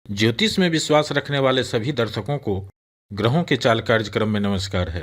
ज्योतिष में विश्वास रखने वाले सभी दर्शकों को ग्रहों के चाल कार्यक्रम में नमस्कार है।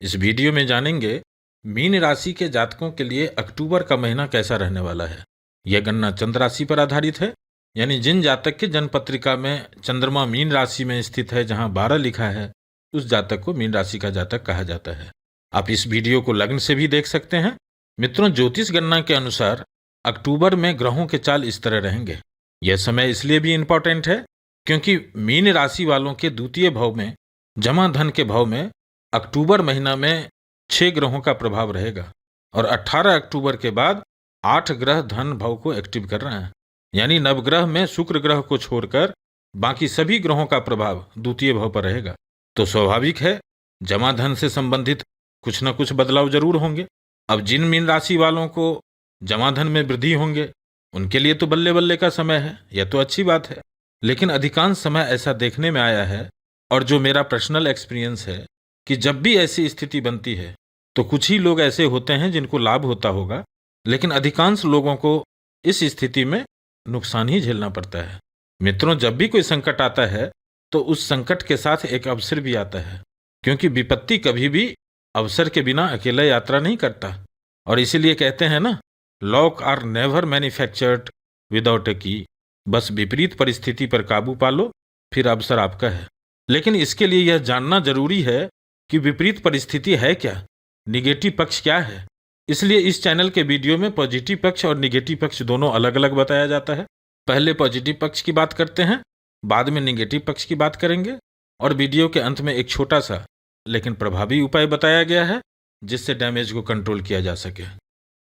इस वीडियो में जानेंगे मीन राशि के जातकों के लिए अक्टूबर का महीना कैसा रहने वाला है। यह गणना चंद्र राशि पर आधारित है, यानी जिन जातक के जन्म पत्रिका में चंद्रमा मीन राशि में स्थित है, जहां 12 लिखा है, उस जातक को मीन राशि का जातक कहा जाता है। आप इस वीडियो को लग्न से भी देख सकते हैं। मित्रों, ज्योतिष गणना के अनुसार अक्टूबर में ग्रहों के चाल इस तरह रहेंगे। यह समय इसलिए भी इम्पोर्टेंट है क्योंकि मीन राशि वालों के द्वितीय भाव में जमा धन के भाव में अक्टूबर महीना में 6 ग्रहों का प्रभाव रहेगा और 18 अक्टूबर के बाद 8 ग्रह धन भाव को एक्टिव कर रहे हैं। यानी नवग्रह में शुक्र ग्रह को छोड़कर बाकी सभी ग्रहों का प्रभाव द्वितीय भाव पर रहेगा। तो स्वाभाविक है जमा धन से संबंधित कुछ न कुछ बदलाव जरूर होंगे। अब जिन मीन राशि वालों को जमा धन में वृद्धि होंगे उनके लिए तो बल्ले बल्ले का समय है, यह तो अच्छी बात है। लेकिन अधिकांश समय ऐसा देखने में आया है, और जो मेरा पर्सनल एक्सपीरियंस है, कि जब भी ऐसी स्थिति बनती है तो कुछ ही लोग ऐसे होते हैं जिनको लाभ होता होगा, लेकिन अधिकांश लोगों को इस स्थिति में नुकसान ही झेलना पड़ता है। मित्रों, जब भी कोई संकट आता है तो उस संकट के साथ एक अवसर भी आता है, क्योंकि विपत्ति कभी भी अवसर के बिना अकेला यात्रा नहीं करता। और इसीलिए कहते हैं ना, lock are never manufactured without a key. बस विपरीत परिस्थिति पर काबू पालो, फिर अवसर आपका है। लेकिन इसके लिए यह जानना जरूरी है कि विपरीत परिस्थिति है क्या, निगेटिव पक्ष क्या है। इसलिए इस चैनल के वीडियो में पॉजिटिव पक्ष और निगेटिव पक्ष दोनों अलग अलग बताया जाता है। पहले पॉजिटिव पक्ष की बात करते हैं, बाद में निगेटिव पक्ष की बात करेंगे, और वीडियो के अंत में एक छोटा सा लेकिन प्रभावी उपाय बताया गया है जिससे डैमेज को कंट्रोल किया जा सके।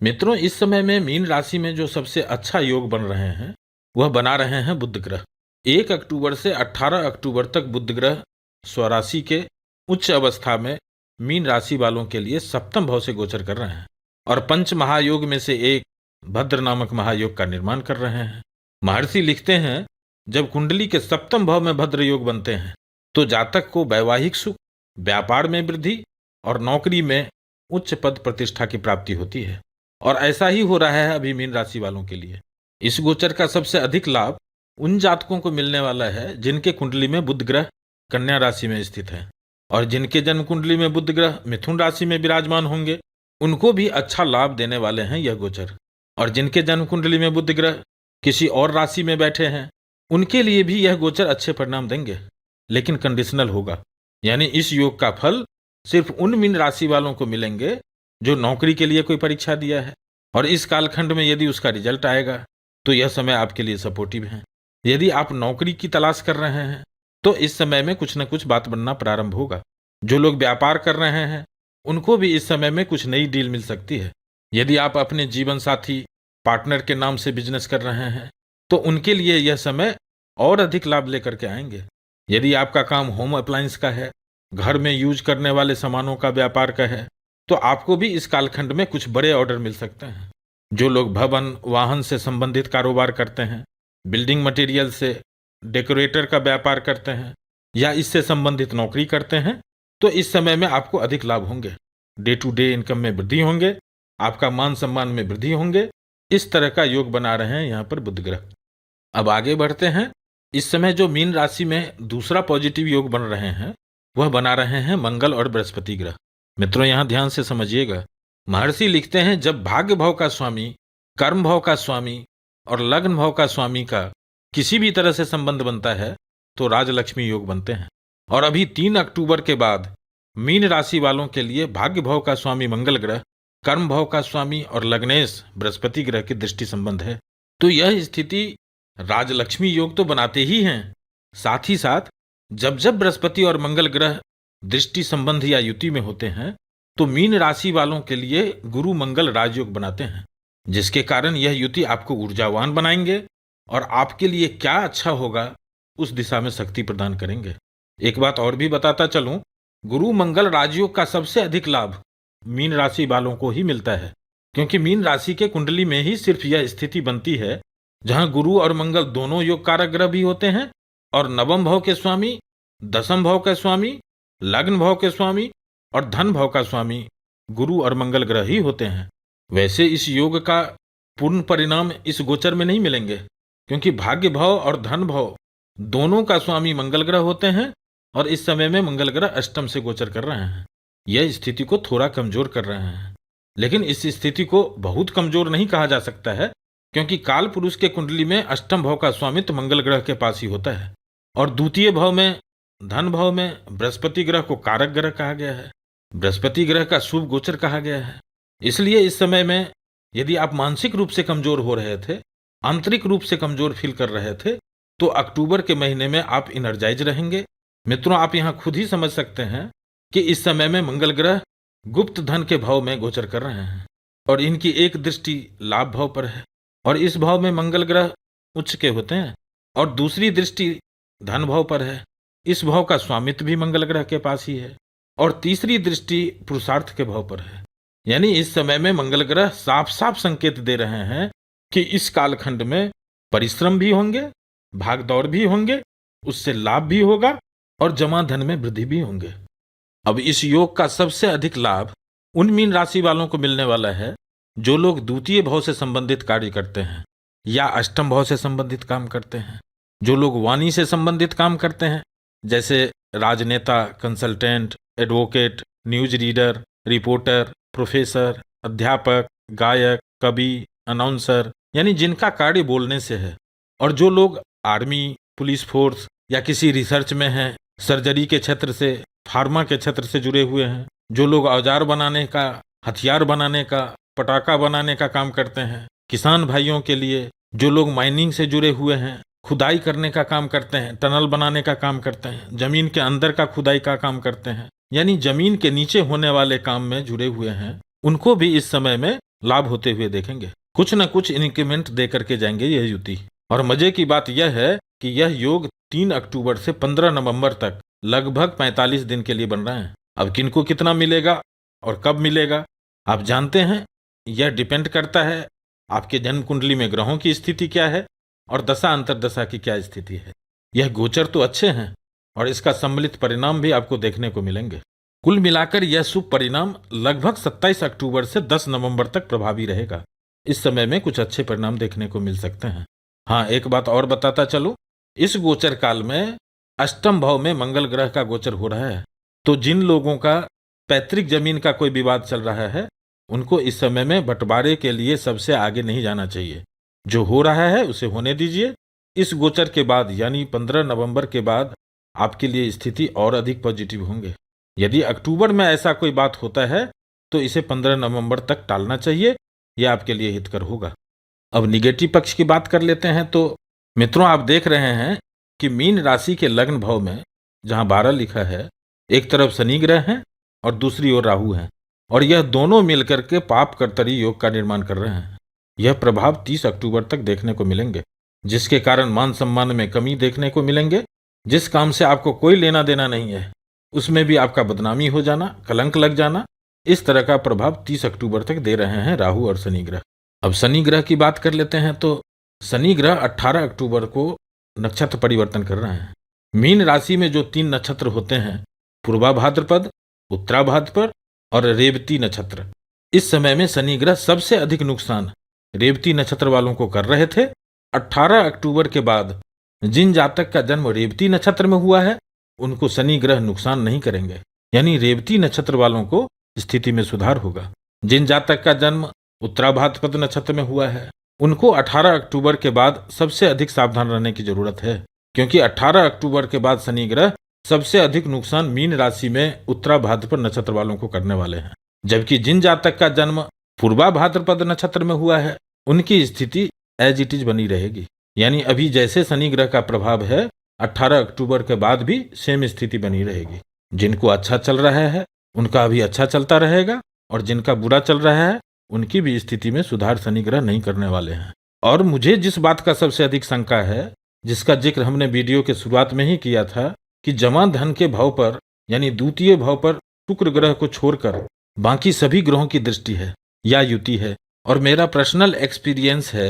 मित्रों, इस समय में मीन राशि में जो सबसे अच्छा योग बन रहे हैं वह बना रहे हैं बुध ग्रह। 1 अक्टूबर से 18 अक्टूबर तक बुध ग्रह स्वराशि के उच्च अवस्था में मीन राशि वालों के लिए सप्तम भाव से गोचर कर रहे हैं और पंच महायोग में से एक भद्र नामक महायोग का निर्माण कर रहे हैं। महर्षि लिखते हैं, जब कुंडली के सप्तम भाव में भद्र योग बनते हैं तो जातक को वैवाहिक सुख, व्यापार में वृद्धि और नौकरी में उच्च पद प्रतिष्ठा की प्राप्ति होती है। और ऐसा ही हो रहा है अभी मीन राशि वालों के लिए। इस गोचर का सबसे अधिक लाभ उन जातकों को मिलने वाला है जिनके कुंडली में बुध ग्रह कन्या राशि में स्थित है, और जिनके जन्म कुंडली में बुध ग्रह मिथुन राशि में विराजमान होंगे उनको भी अच्छा लाभ देने वाले हैं यह गोचर। और जिनके जन्म कुंडली में बुध ग्रह किसी और राशि में बैठे हैं उनके लिए भी यह गोचर अच्छे परिणाम देंगे, लेकिन कंडीशनल होगा। यानी इस योग का फल सिर्फ उन मीन राशि वालों को मिलेंगे जो नौकरी के लिए कोई परीक्षा दिया है, और इस कालखंड में यदि उसका रिजल्ट आएगा तो यह समय आपके लिए सपोर्टिव है। यदि आप नौकरी की तलाश कर रहे हैं तो इस समय में कुछ न कुछ बात बनना प्रारंभ होगा। जो लोग व्यापार कर रहे हैं उनको भी इस समय में कुछ नई डील मिल सकती है। यदि आप अपने जीवन साथी पार्टनर के नाम से बिजनेस कर रहे हैं तो उनके लिए यह समय और अधिक लाभ लेकर के आएंगे। यदि आपका काम होम अप्लायंस का है, घर में यूज करने वाले सामानों का व्यापार का है, तो आपको भी इस कालखंड में कुछ बड़े ऑर्डर मिल सकते हैं। जो लोग भवन वाहन से संबंधित कारोबार करते हैं, बिल्डिंग मटेरियल से, डेकोरेटर का व्यापार करते हैं या इससे संबंधित नौकरी करते हैं, तो इस समय में आपको अधिक लाभ होंगे। डे टू डे इनकम में वृद्धि होंगे, आपका मान सम्मान में वृद्धि होंगे। इस तरह का योग बना रहे हैं यहाँ पर बुध ग्रह। अब आगे बढ़ते हैं। इस समय जो मीन राशि में दूसरा पॉजिटिव योग बन रहे हैं वह बना रहे हैं मंगल और बृहस्पति ग्रह। मित्रों, यहाँ ध्यान से समझिएगा। महर्षि लिखते हैं, जब भाग्य भाव का स्वामी, कर्म भाव का स्वामी और लग्न भाव का स्वामी का किसी भी तरह से संबंध बनता है तो राजलक्ष्मी योग बनते हैं। और अभी 3 अक्टूबर के बाद मीन राशि वालों के लिए भाग्य भाव का स्वामी मंगल ग्रह, कर्म भाव का स्वामी और लग्नेश बृहस्पति ग्रह की दृष्टि संबंध है। तो यह स्थिति राजलक्ष्मी योग तो बनाते ही हैं, साथ ही साथ जब जब बृहस्पति और मंगल ग्रह दृष्टि संबंध या युति में होते हैं तो मीन राशि वालों के लिए गुरु मंगल राजयोग बनाते हैं, जिसके कारण यह युति आपको ऊर्जावान बनाएंगे और आपके लिए क्या अच्छा होगा उस दिशा में शक्ति प्रदान करेंगे। एक बात और भी बताता चलूं, गुरु मंगल राजयोग का सबसे अधिक लाभ मीन राशि वालों को ही मिलता है, क्योंकि मीन राशि के कुंडली में ही सिर्फ यह स्थिति बनती है जहां गुरु और मंगल दोनों योग कारक ग्रह भी होते हैं और नवम भाव के स्वामी, दसम भाव के स्वामी, लग्न भाव के स्वामी और धन भाव का स्वामी गुरु और मंगल ग्रह ही होते हैं। वैसे इस योग का पूर्ण परिणाम इस गोचर में नहीं मिलेंगे, क्योंकि भाग्य भाव और धन भाव दोनों का स्वामी मंगल ग्रह होते हैं और इस समय में मंगल ग्रह अष्टम से गोचर कर रहे हैं। यह स्थिति को थोड़ा कमजोर कर रहे हैं, लेकिन इस स्थिति को बहुत कमजोर नहीं कहा जा सकता है, क्योंकि काल पुरुष के कुंडली में अष्टम भाव का स्वामित्व मंगल ग्रह के पास ही होता है और द्वितीय भाव में, धन भाव में बृहस्पति ग्रह को कारक ग्रह कहा गया है। बृहस्पति ग्रह का शुभ गोचर कहा गया है। इसलिए इस समय में यदि आप मानसिक रूप से कमजोर हो रहे थे, आंतरिक रूप से कमजोर फील कर रहे थे, तो अक्टूबर के महीने में आप एनर्जाइज रहेंगे। मित्रों, आप यहां खुद ही समझ सकते हैं कि इस समय में मंगल ग्रह गुप्त धन के भाव में गोचर कर रहे हैं और इनकी एक दृष्टि लाभ भाव पर है और इस भाव में मंगल ग्रह उच्च के होते हैं और दूसरी दृष्टि धन भाव पर है। इस भाव का स्वामित्व भी मंगल ग्रह के पास ही है और तीसरी दृष्टि पुरुषार्थ के भाव पर है। यानी इस समय में मंगल ग्रह साफ साफ संकेत दे रहे हैं कि इस कालखंड में परिश्रम भी होंगे, भागदौड़ भी होंगे, उससे लाभ भी होगा और जमा धन में वृद्धि भी होंगे। अब इस योग का सबसे अधिक लाभ उन मीन राशि वालों को मिलने वाला है जो लोग द्वितीय भाव से संबंधित कार्य करते हैं या अष्टम भाव से संबंधित काम करते हैं, जो लोग वाणी से संबंधित काम करते हैं, जैसे राजनेता, consultant, advocate, news reader, reporter, professor, अध्यापक, गायक, कवि, अनाउंसर, यानी जिनका कार्य बोलने से है, और जो लोग आर्मी, पुलिस फोर्स या किसी रिसर्च में हैं, सर्जरी के क्षेत्र से, फार्मा के क्षेत्र से जुड़े हुए हैं, जो लोग औजार बनाने का, हथियार बनाने का, पटाखा बनाने का काम करते हैं, किसान भाइयों के लिए जो लोग माइनिंग से जुड़े हुए हैं, खुदाई करने का काम करते हैं, टनल बनाने का काम करते हैं, जमीन के अंदर का खुदाई का काम करते हैं, यानी जमीन के नीचे होने वाले काम में जुड़े हुए हैं, उनको भी इस समय में लाभ होते हुए देखेंगे। कुछ न कुछ इंक्रीमेंट दे करके जाएंगे यह युति। और मजे की बात यह है कि यह योग 3 अक्टूबर से 15 नवंबर तक लगभग 45 दिन के लिए बन रहा है। अब किनको कितना मिलेगा और कब मिलेगा आप जानते हैं, यह डिपेंड करता है आपके जन्म कुंडली में ग्रहों की स्थिति क्या है और दशा अंतरदशा की क्या स्थिति है। यह गोचर तो अच्छे हैं और इसका सम्मिलित परिणाम भी आपको देखने को मिलेंगे। कुल मिलाकर यह शुभ परिणाम लगभग 27 अक्टूबर से 10 नवंबर तक प्रभावी रहेगा। इस समय में कुछ अच्छे परिणाम देखने को मिल सकते हैं। हाँ, एक बात और बताता चलो, इस गोचर काल में अष्टम भाव में मंगल ग्रह का गोचर हो रहा है, तो जिन लोगों का पैतृक जमीन का कोई विवाद चल रहा है उनको इस समय में बंटवारे के लिए सबसे आगे नहीं जाना चाहिए। जो हो रहा है उसे होने दीजिए। इस गोचर के बाद यानी 15 नवंबर के बाद आपके लिए स्थिति और अधिक पॉजिटिव होंगे। यदि अक्टूबर में ऐसा कोई बात होता है तो इसे 15 नवंबर तक टालना चाहिए, यह आपके लिए हितकर होगा। अब निगेटिव पक्ष की बात कर लेते हैं। तो मित्रों, आप देख रहे हैं कि मीन राशि के लग्न भाव में जहां 12 लिखा है, एक तरफ शनि ग्रह है और दूसरी ओर राहु है और यह दोनों मिलकर के पाप कर्तरी योग का निर्माण कर रहे हैं। यह प्रभाव 30 अक्टूबर तक देखने को मिलेंगे, जिसके कारण मान सम्मान में कमी देखने को मिलेंगे। जिस काम से आपको कोई लेना देना नहीं है उसमें भी आपका बदनामी हो जाना, कलंक लग जाना, इस तरह का प्रभाव 30 अक्टूबर तक दे रहे हैं राहु और शनि ग्रह। अब शनि ग्रह की बात कर लेते हैं। तो शनि ग्रह 18 अक्टूबर को नक्षत्र परिवर्तन कर रहे हैं। मीन राशि में जो 3 नक्षत्र होते हैं, पूर्वा भाद्रपद, उत्तरा भाद्रपद और रेवती नक्षत्र, इस समय में शनि ग्रह सबसे अधिक नुकसान रेवती नक्षत्र वालों को कर रहे थे। 18 अक्टूबर के बाद जिन जातक का जन्म रेवती नक्षत्र में हुआ है उनको शनि ग्रह नुकसान नहीं करेंगे, यानी रेवती नक्षत्र वालों को स्थिति में सुधार होगा। जिन जातक का जन्म उत्तरा भाद्रपद नक्षत्र में हुआ है उनको 18 अक्टूबर के बाद सबसे अधिक सावधान रहने की जरूरत है, क्योंकि 18 अक्टूबर के बाद शनि ग्रह सबसे अधिक नुकसान मीन राशि में उत्तरा भाद्रपद नक्षत्र वालों को करने वाले हैं। जबकि जिन जातक का जन्म पूर्वा भाद्रपद नक्षत्र में हुआ है उनकी स्थिति एज इट इज बनी रहेगी, यानी अभी जैसे शनि ग्रह का प्रभाव है 18 अक्टूबर के बाद भी सेम स्थिति बनी रहेगी। जिनको अच्छा चल रहा है उनका अभी अच्छा चलता रहेगा और जिनका बुरा चल रहा है उनकी भी स्थिति में सुधार शनि ग्रह नहीं करने वाले हैं। और मुझे जिस बात का सबसे अधिक शंका है, जिसका जिक्र हमने वीडियो के शुरुआत में ही किया था, कि जमा धन के भाव पर यानी द्वितीय भाव पर शुक्र ग्रह को छोड़कर बाकी सभी ग्रहों की दृष्टि है या युति है। और मेरा पर्सनल एक्सपीरियंस है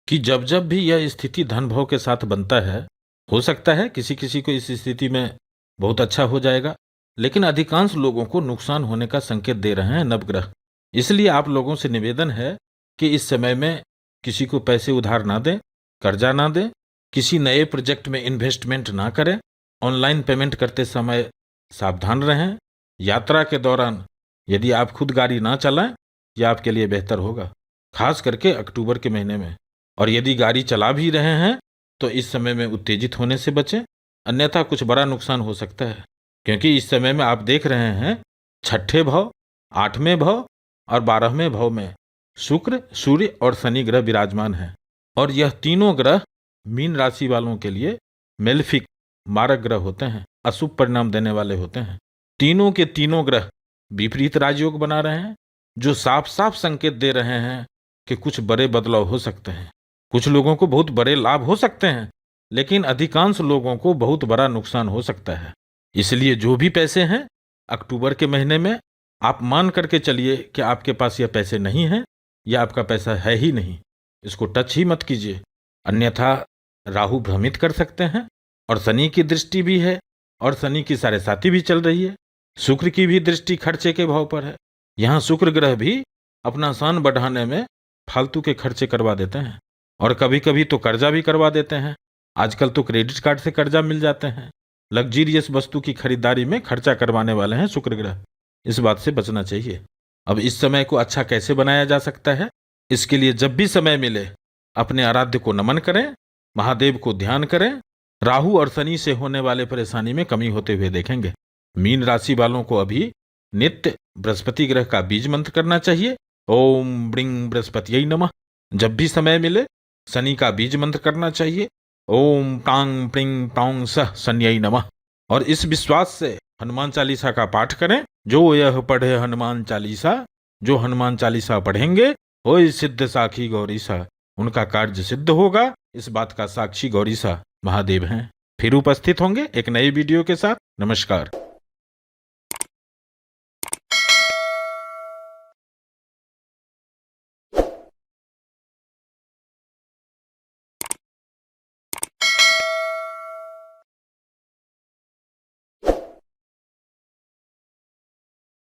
कि जब जब भी यह स्थिति धन भाव के साथ बनता है, हो सकता है किसी किसी को इस स्थिति में बहुत अच्छा हो जाएगा, लेकिन अधिकांश लोगों को नुकसान होने का संकेत दे रहे हैं नवग्रह। इसलिए आप लोगों से निवेदन है कि इस समय में किसी को पैसे उधार ना दें, कर्जा ना दें किसी नए प्रोजेक्ट में इन्वेस्टमेंट ना करें। ऑनलाइन पेमेंट करते समय सावधान रहें। यात्रा के दौरान यदि आप खुद गाड़ी ना चलाएं, यह आपके लिए बेहतर होगा, खास करके अक्टूबर के महीने में। और यदि गाड़ी चला भी रहे हैं तो इस समय में उत्तेजित होने से बचें, अन्यथा कुछ बड़ा नुकसान हो सकता है। क्योंकि इस समय में आप देख रहे हैं छठे भाव, 8वें भाव और 12वें भाव में शुक्र, सूर्य और शनि ग्रह विराजमान हैं। और यह तीनों ग्रह मीन राशि वालों के लिए मेलेफिक, मारक ग्रह होते हैं, अशुभ परिणाम देने वाले होते हैं। तीनों के तीनों ग्रह विपरीत राजयोग बना रहे हैं, जो साफ साफ संकेत दे रहे हैं कि कुछ बड़े बदलाव हो सकते हैं। कुछ लोगों को बहुत बड़े लाभ हो सकते हैं, लेकिन अधिकांश लोगों को बहुत बड़ा नुकसान हो सकता है। इसलिए जो भी पैसे हैं अक्टूबर के महीने में, आप मान करके चलिए कि आपके पास यह पैसे नहीं हैं या आपका पैसा है ही नहीं, इसको टच ही मत कीजिए, अन्यथा राहु भ्रमित कर सकते हैं। और शनि की दृष्टि भी है, और शनि की 7.5 भी चल रही है। शुक्र की भी दृष्टि खर्चे के भाव पर है। यहाँ शुक्र ग्रह भी अपना शान बढ़ाने में फालतू के खर्चे करवा देते हैं, और कभी कभी तो कर्जा भी करवा देते हैं। आजकल तो क्रेडिट कार्ड से कर्जा मिल जाते हैं। लग्जीरियस वस्तु की खरीदारी में खर्चा करवाने वाले हैं शुक्र ग्रह, इस बात से बचना चाहिए। अब इस समय को अच्छा कैसे बनाया जा सकता है, इसके लिए जब भी समय मिले अपने आराध्य को नमन करें, महादेव को ध्यान करें। राहु और शनि से होने वाले परेशानी में कमी होते हुए देखेंगे। मीन राशि वालों को अभी नित्य बृहस्पति ग्रह का बीज मंत्र करना चाहिए, ओम ब्रिंग बृहस्पतियै नमः। जब भी समय मिले शनि का बीज मंत्र करना चाहिए, ओम टांग प्रिंग टांग सह शन्यै नमः। और इस विश्वास से हनुमान चालीसा का पाठ करें। जो यह पढ़े हनुमान चालीसा, जो हनुमान चालीसा पढ़ेंगे होय सिद्ध साखी गौरीसा, उनका कार्य सिद्ध होगा। इस बात का साक्षी गौरीसा महादेव हैं। फिर उपस्थित होंगे एक नई वीडियो के साथ। नमस्कार।